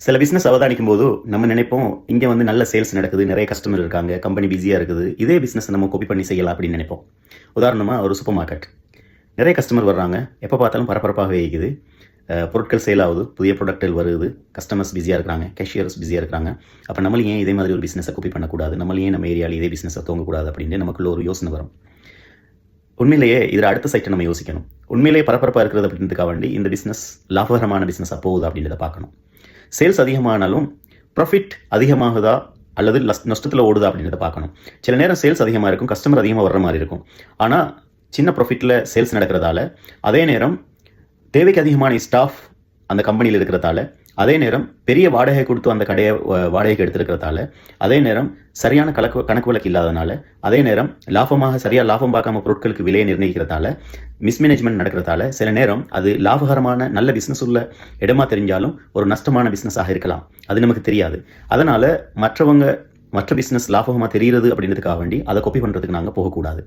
சில பிஸ்னஸ் அவதானிக்கும் போது நம்ம நினைப்போம், இங்கே வந்து நல்ல சேல்ஸ் நடக்குது, நிறைய கஸ்டமர் இருக்காங்க, கம்பெனி பிஸியாக இருக்குது, இதே பிஸ்னஸ் நம்ம காப்பி பண்ணி செய்யலாம் அப்படின்னு நினைப்போம். உதாரணமாக ஒரு சூப்பர் மார்க்கெட், நிறைய கஸ்டமர் வர்றாங்க, எப்போ பார்த்தாலும் பரபரப்பாகவே இருக்குது, பொருட்கள் சேல் ஆகுது, புதிய ப்ராடக்ட்கள் வருது, கஸ்டமர்ஸ் பிஸியாக இருக்கிறாங்க, கேஷியர்ஸ் பிஸியாக இருக்கிறாங்க. அப்போ நம்மளும் ஏன் இதே மாதிரி ஒரு பிஸ்னஸை காப்பி பண்ணக்கூடாது, நம்மளும் ஏன் நம்ம ஏரியாவில் இதே பிஸ்னஸை தூங்கக்கூடாது அப்படின்னு நமக்குள்ள ஒரு யோசனை வரும். உண்மையிலேயே இதில் அடுத்த சைட்டை நம்ம யோசிக்கணும். உண்மையிலேயே பரபரப்பாக இருக்கிறது அப்படின்றதுக்காக வேண்டி இந்த பிஸ்னஸ் லாபகரமான பிஸ்னஸாக போகுது அப்படின்றத பார்க்கணும். சேல்ஸ் அதிகமானாலும் ப்ராஃபிட் அதிகமாகுதா அல்லது நஷ்டத்தில் ஓடுதா அப்படின்றத பார்க்கணும். சில நேரம் சேல்ஸ் அதிகமாக இருக்கும், கஸ்டமர் அதிகமாக வர்ற மாதிரி இருக்கும். ஆனால் சின்ன ப்ராஃபிட்டில் சேல்ஸ் நடக்கிறதால, அதே நேரம் தேவைக்கு அதிகமான ஸ்டாஃப் அந்த கம்பெனியில் இருக்கிறதால, அதே நேரம் பெரிய வாடகை கொடுத்து அந்த கடையை வாடகைக்கு எடுத்துருக்கிறதால, அதே நேரம் சரியான கணக்கு வழக்கு இல்லாதனால, அதே நேரம் சரியாக லாபம் பார்க்காம பொருட்களுக்கு விலையை நிர்ணயிக்கிறதால, மிஸ்மேனேஜ்மெண்ட் நடக்கிறதால, சில நேரம் அது லாபகரமான நல்ல பிஸ்னஸ் உள்ள இடமா தெரிஞ்சாலும் ஒரு நஷ்டமான பிஸ்னஸாக இருக்கலாம். அது நமக்கு தெரியாது. அதனால் மற்ற பிஸ்னஸ் லாபகமாக தெரிகிறது அப்படின்றதுக்காக வேண்டி அதை காப்பி பண்ணுறதுக்கு நாங்கள் போகக்கூடாது.